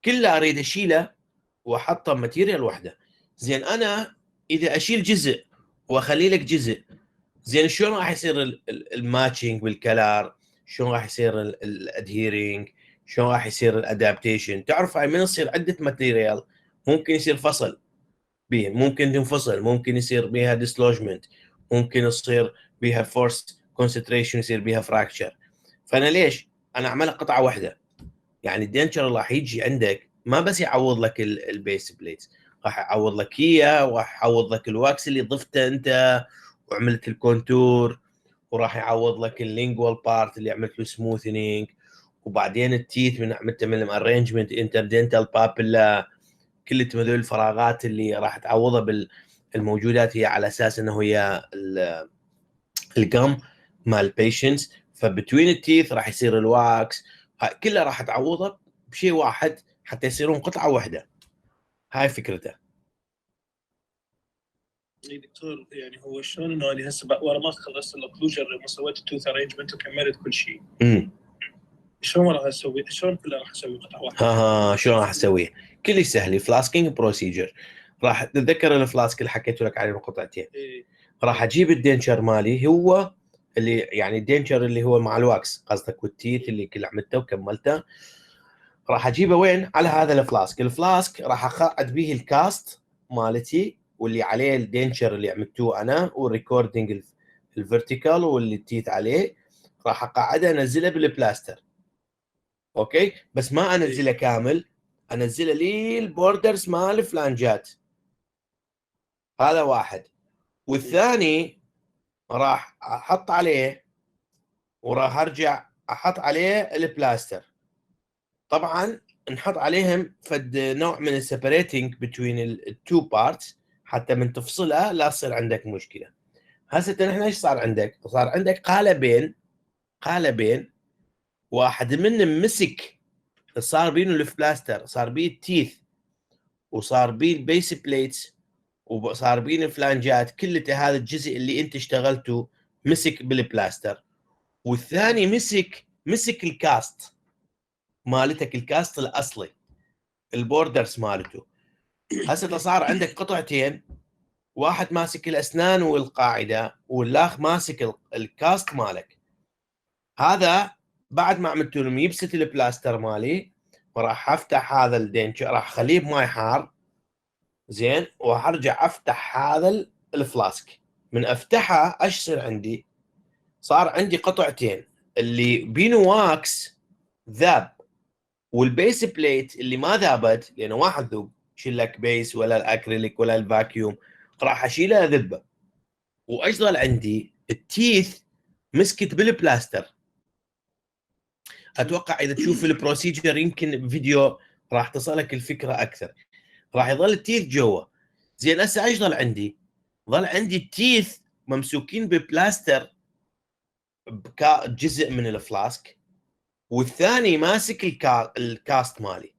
كلها اريد اشيله واحطه ماتيريال واحده. زين انا اذا اشيل جزء واخلي لك جزء، زين شلون راح يصير الماتشنج بالكلار؟ شلون راح يصير الادهيرنج؟ شلون راح يصير الادابتيشن؟ تعرف هاي من يصير عده ماتيريال ممكن يصير فصل بيه، ممكن تنفصل، ممكن يصير بها ديسلوجمنت، ممكن يصير بها فورس كونسنتريشن، يصير بها فراكشر. فانا ليش انا اعملها قطعه واحده؟ يعني الدنشر راح يجي عندك ما بس يعوض لك البيس بليتس، راح يعوض لك هي، وراح يعوض لك الواكس اللي ضفته انت وعملت الكونتور، وراح يعوض لك اللينجوال بارت اللي عملت له سموثنينج، وبعدين التيث من عملت من الارينجمنت انتردنتال بابيلا، كل هذول الفراغات اللي راح تعوضها بالموجودات هي على اساس انه هي الجم مال البيشنتس. فبتوين التيث راح يصير الواكس، كلها راح تعوضها بشيء واحد حتى يصيرون قطعه واحده. هاي فكرته. اي دكتور، يعني هو شلون انه انا هسه ورا ما خلصت الاوكلوجن وسويت التوث ارينجمنت وكملت كل شيء، شلون راح اسوي؟ شلون كلها راح اسوي قطعه واحده؟ شلون راح اسويه؟ كل سهل، فلاسكينج بروسيجر. راح تتذكر الفلاسك اللي حكيت لك عليه قطعتين. راح اجيب الدنشر مالي، هو اللي يعني الدنشر اللي هو مع الواكس قصدك، والتيث اللي كل عملته وكملته، راح اجيبه وين؟ على هذا الفلاسك. الفلاسك راح اقعد به الكاست مالتي واللي عليه الدنشر اللي عملتوه انا، والريكوردينج الفيرتيكال واللي التيث عليه، راح اقعده انزله بالبلاستر. اوكي، بس ما انزله كامل، انزله للبوردرز مال الفلانجات. هذا واحد. والثاني راح احط عليه وراح ارجع احط عليه البلاستر. طبعا نحط عليهم فد نوع من السيبريتنج بين التو بارتس حتى من تفصلها لا تصير عندك مشكله. هسه نحن ايش صار عندك؟ صار عندك قالبين، واحد منهم مسك، صار بينه البلاستر، صار بيه التيث، وصار بيه البيس بليتس، وصار بين الفلانجات، كل هذا الجزء اللي انت اشتغلته مسك بالبلاستر. والثاني مسك الكاست مالتك، الكاست الاصلي، البوردرز مالته. هسه صار عندك قطعتين، واحد ماسك الاسنان والقاعده، والاخ ماسك الكاست مالك. هذا بعد ما عملت لهم يبست البلاستر مالي، وراح افتح هذا الدنشر، راح اخليه بماي حار زين، وارجع افتح هذا الفلاسك. من افتحها ايش يصير عندي؟ صار عندي قطعتين، اللي بينو واكس ذاب، والبيس بليت اللي ما ذابت لانه ما حذوب، شيل لك بيس ولا الاكريليك ولا الفاكيوم، راح اشيلها ذبه. وايش ظل عندي؟ التيث مسكت بالبلاستر. اتوقع اذا تشوف البروسيجر يمكن فيديو راح تصلك الفكره اكثر. راح يظل التيث جوا. زين هسه ايش ظل عندي؟ ظل عندي التيث ممسوكين ببلاستر بجزء من الفلاسك، والثاني ماسك الكاست مالي.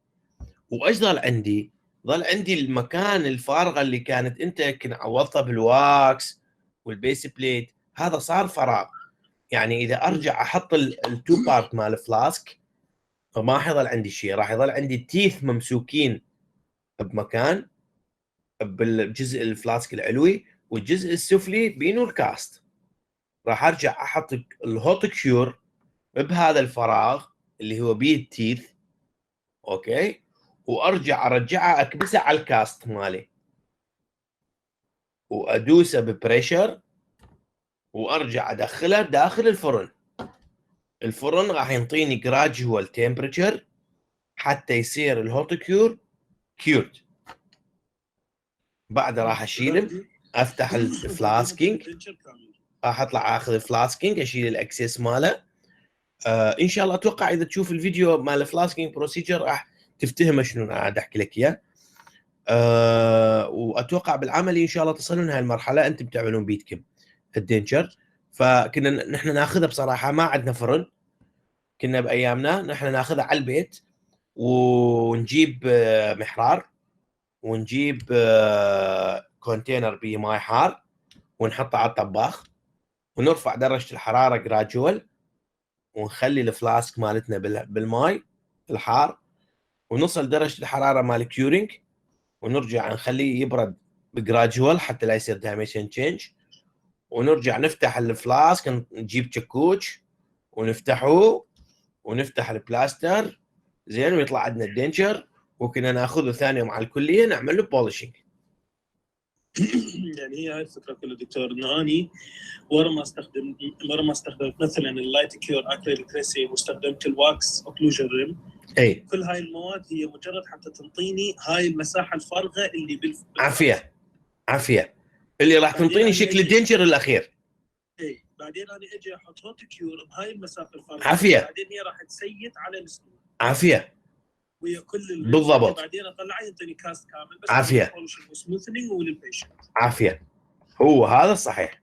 وايش ظل عندي؟ ظل عندي المكان الفارغه اللي كانت انت كنت عوضتها بالواكس والبيس بليت، هذا صار فراغ. يعني اذا ارجع احط التو بارت مال الفلاسك فما حيظل عندي شيء، راح يظل عندي التيث ممسوكين بمكان بالجزء الفلاسك العلوي، والجزء السفلي بينه الكاست. راح ارجع احط الهوت كيور بهذا الفراغ اللي هو بيه التيث. اوكي، وارجع ارجعه اكبسه على الكاست مالي وادوسه ببريشر وارجع ادخله داخل الفرن. الفرن راح ينطيني جراجوال تمبريتشر حتى يصير الهوت كيور كيورد. بعد راح اشيله افتح الفلاسكينج، راح اطلع اخذ الفلاسكينج اشيل الاكسس ماله. ان شاء الله اتوقع اذا تشوف الفيديو مال الفلاسكينج بروسيجر راح تفتهم شنو انا قاعد احكي لك اياه. واتوقع بالعملي ان شاء الله تصلون هاي المرحله انتم تعملون بيدكم الدنشر. فكنا نحن ناخذها بصراحه ما عندنا فرن، كنا بايامنا نحن ناخذها على البيت ونجيب محرار ونجيب كونتينر بيه ماي حار ونحطه على الطباخ ونرفع درجه الحراره جراجوال ونخلي الفلاسك مالتنا بالماي الحار ونوصل درجه الحراره مال كيورينج ونرجع نخليه يبرد بجراجوال حتى لا يصير دايميشن تشينج، ونرجع نفتح الفلاسك نجيب تشكوش ونفتحه ونفتح البلاستر زين ويطلع عندنا الدنشر، وكنا ناخذه ثاني يوم على الكليه نعمل له بولشنج. يعني هي هاي الفكره كلها دكتور، انه اني ورا ما استخدمت مثلا اللايت كيور اكريليك ريسين واستخدمت الواكس اوكلوجن ريم، اي كل هاي المواد هي مجرد حتى تنطيني هاي المساحه الفارغه اللي عافيه عافيه اللي راح تنطيني شكل الدنشر الاخير. اي بعدين انا اجي احط هوت كيور بهاي المسافه الفارغه عافيه بعدين هي راح تسيت على السنون عافيه ويا كل بالضبط. بعدين اطلع ينطيني كاست كامل بس عافيه وسموثنينج وللبيشنت. عافيه هو هذا الصحيح.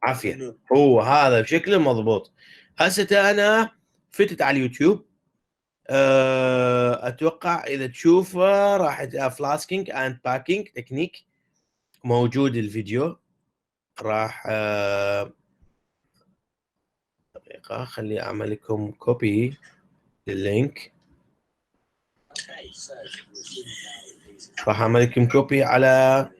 عافيه هو هذا بشكل مضبوط. هسه انا فتت على اليوتيوب اتوقع اذا تشوفه راح فلاسكينج اند باكينج تكنيك موجود الفيديو. راح دقيقه خلي اعمل لكم كوبي لللينك. راح اعمل لكم كوبي على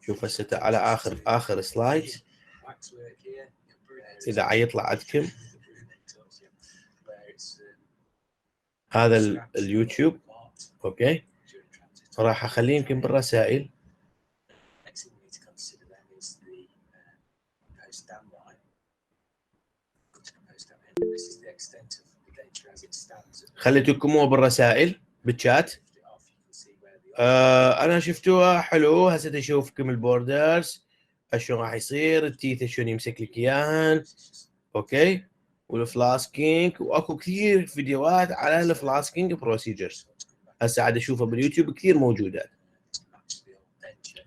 شوف هسه على اخر سلايد اذا عيطلع عندكم هذا اليوتيوب. اوكي راح اخليه يمكن بالرسائل. خليتكم هو بالرسائل بالشات. انا شفتوها حلو. هسه اشوفكم البوردرز شلون راح يصير، التيث شلون يمسك لك اياهن. اوكي والفلاسكينج واكو كثير فيديوهات على الفلاسكينج بروسيجرز هسه عاد اشوفها باليوتيوب كثير موجودات.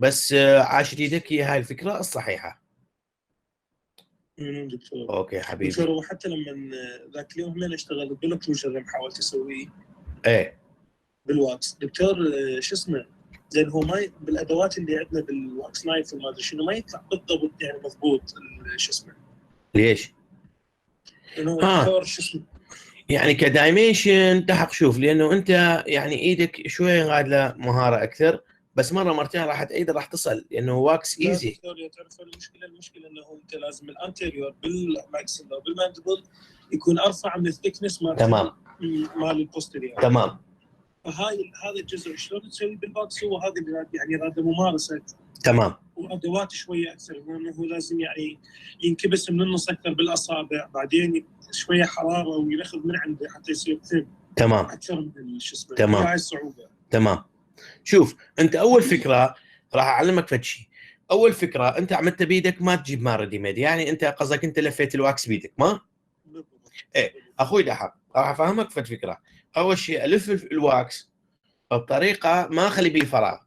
بس عاشت يدك هي هاي الفكره الصحيحه. دكتور اوكي حبيبي. دكتور وحتى لما ذاك اليوم انا اشتغل بالاوكلوجن حاولت اسويه ايه بالواكس دكتور شو اسمه، لان هو ما بالادوات اللي عندنا بالواكس نايف وما ادري شنو ما يطلع بالضبط يعني مضبوط شو اسمه. ليش؟ لانه دكتور شو اسمه يعني كدايمنشن تحق شوف، لانه انت يعني ايدك شويه غاد له مهاره اكثر، بس مره مرتين راح تعيد راح تصل لانه واكس ايزي. دكتور تعرف المشكله انه انت لازم الانتيريور بالماكسيلا بالماندبل يكون ارفع من الثيكنس مال تمام مال البوستيريور. تمام. هذا الجزء شلون تسوي بالباكس هو هذا يعني هذا ممارسه تمام وادوات شويه اكثر، انه هو لازم يعني ينكبس من النص اكثر بالاصابع بعدين شويه حراره وياخذ من عنده حتى يصير ثين تمام اكثر من شو اسمه. تمام هاي الصعوبه. تمام. شوف انت اول فكره راح اعلمك فد شيء. اول فكره انت عملتها بيدك ما تجيب مال ريدي ميد، يعني انت قصدك انت لفيت الواكس بيدك ما؟ ايه اخوي دحر راح افهمك فد فكره. اول شيء الف الواكس بطريقه ما اخلي بيه فراغ،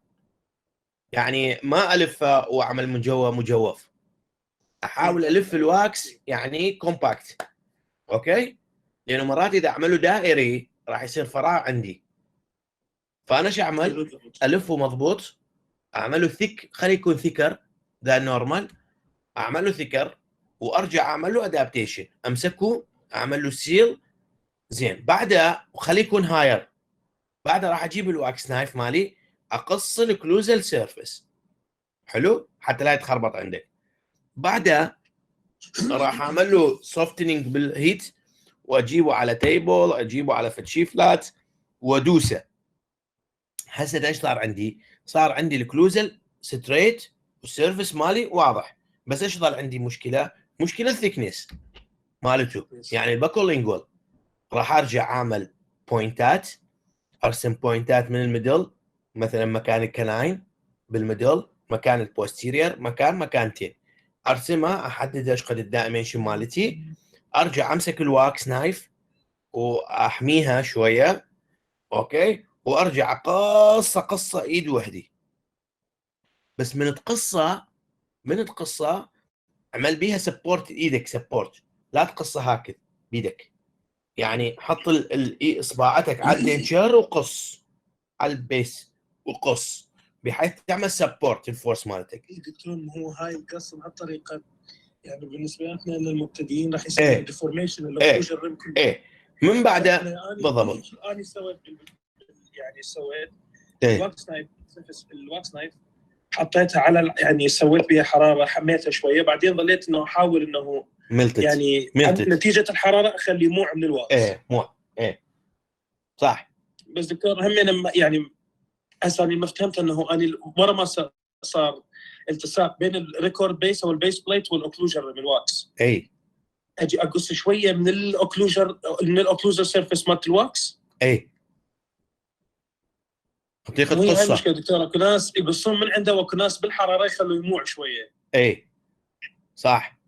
يعني ما الفه واعمل من جوا مجوف، احاول الف الواكس يعني كومباكت. اوكي لانه مرات اذا اعمله دائري راح يصير فراغ عندي، فانا شو اعمل؟ الفه مضبوط، اعمله ثيك خليه يكون ثيكر ذا نورمال، اعمله ثيكر وارجع اعمل له ادابتيشن، امسكه اعمل له سيل زين، بعدها وخليه يكون هاير. بعدها راح اجيب الواكس نايف مالي اقص الكلوزال سيرفيس حلو حتى لا يتخربط عندك. بعدها راح اعمل له سوفتنينج بالهيت واجيبه على تيبل، اجيبه على فتشي فلات وادوسه. هسه ايش صار عندي؟ صار عندي الكلوزل ستريت والسيرفس مالي واضح، بس ايش ظل عندي مشكله الثيكنس مالته. يعني الباكولينجول راح ارجع اعمل بوينتات، ارسم بوينتات من الميدل، مثلا مكان الكناين بالميدل، مكان البوستيرير، مكانتين ارسمها، احدد ايش قد الدايمنشن مالتي، ارجع امسك الواكس نايف واحميها شويه، اوكي، وارجع قصه ايد وحدي. بس من تقصه اعمل بيها سبورت ايدك، سبورت، لا تقصها هكذا بيدك. يعني حط اصبعتك على الدنشر وقص على البيس وقص، بحيث تعمل سبورت الفورس مالتك. دكتور هو هاي القصه بهالطريقه يعني بالنسبه لنا للمبتدئين راح يصير ديفورميشن الاوكلوجن ريم كله. من بعدها بالضبط انا سويت سويت الواكس نايف حطيتها على يعني سويت بها حراره، حميتها شويه، بعدين ظليت انه احاول انه يعني نتيجه الحراره اخليه موع من الواكس. موع صح. بس دكتور هم يعني هسه انا ما فهمت انه انا ورا ما صار التصاق بين الريكورد بيس او البيس بليت والاوكلوجر من الواكس، اجي اقص شويه من الاوكلوجر سيرفيس مالت الواكس. حقيقه هي قصه المشكله دكتور، اكو ناس يقصون من عنده واكو ناس بالحراره يخلوا يموع شويه. صح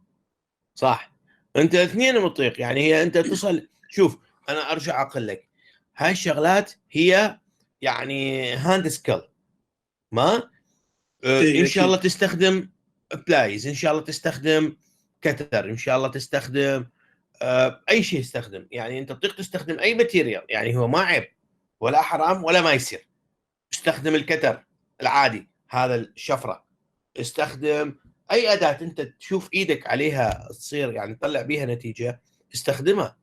انت اثنين مطيق. يعني هي انت تصل، شوف انا ارجع اقول لك هاي الشغلات هي يعني هاند سكيل، ما ان شاء الله تستخدم بلايز، ان شاء الله تستخدم كتر، ان شاء الله تستخدم اي شيء استخدم. يعني انت تطيق تستخدم اي ماتيريال، يعني هو ما عيب ولا حرام ولا ما يصير. استخدم الكتر العادي هذا الشفره، استخدم اي اداه انت تشوف ايدك عليها تصير يعني تطلع بيها نتيجه، استخدمها.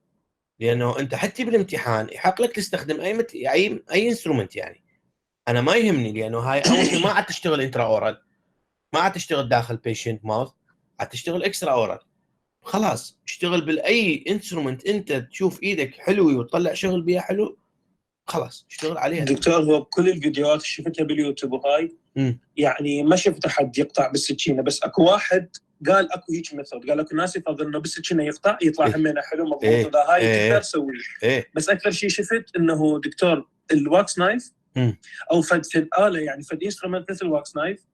لانه انت حتى بالامتحان يحق لك تستخدم اي انسترومنت. يعني انا ما يهمني، لانه هاي اول شيء ما عاد تشتغل انترا اورال، ما عاد تشتغل داخل بيشنت ماوث، عاد تشتغل اكسترا اورال. خلاص اشتغل بالاي انسترومنت انت تشوف ايدك حلوه وتطلع شغل بيها حلو، خلاص اشتغل عليها. دكتور هو بكل الفيديوهات اللي شفتها باليوتيوب وهاي يعني ما شفت احد يقطع بالسكينه، بس اكو واحد قال اكو هيك ميثود، قال اكو ناس يفضل انه بالسكينه يقطع يطلع همينه حلو مضبوط. اذا هاي تقدر تسويه. بس اكثر شيء شفت انه دكتور الواكس نايف او فد اله، يعني فد انسترومنت مثل الواكس نايف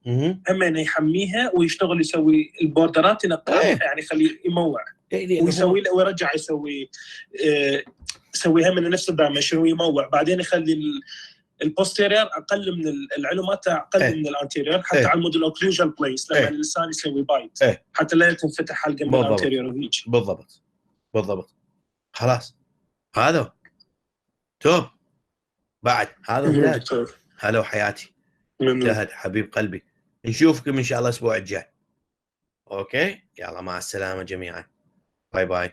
همينه يحميها ويشتغل يسوي البوردرات ينقاها، يعني يخليه يموع ويسوي ويرجع يسوي يسويها من نفس الدايمنشن ويموع، بعدين يخلي البوستيرير اقل من العلومات، اقل من الانتيرير، حتى على المود الاوكلوجن بليس لما اللسان يسوي بايت حتى لا تنفتح حلقه من الانتيرير وهيك. بالضبط. خلاص هذا توب. بعد هذا ولاد هلا وحياتي، انتهت حبيب قلبي. نشوفكم ان شاء الله الاسبوع الجاي. اوكي، يلا مع السلامه جميعا، باي باي.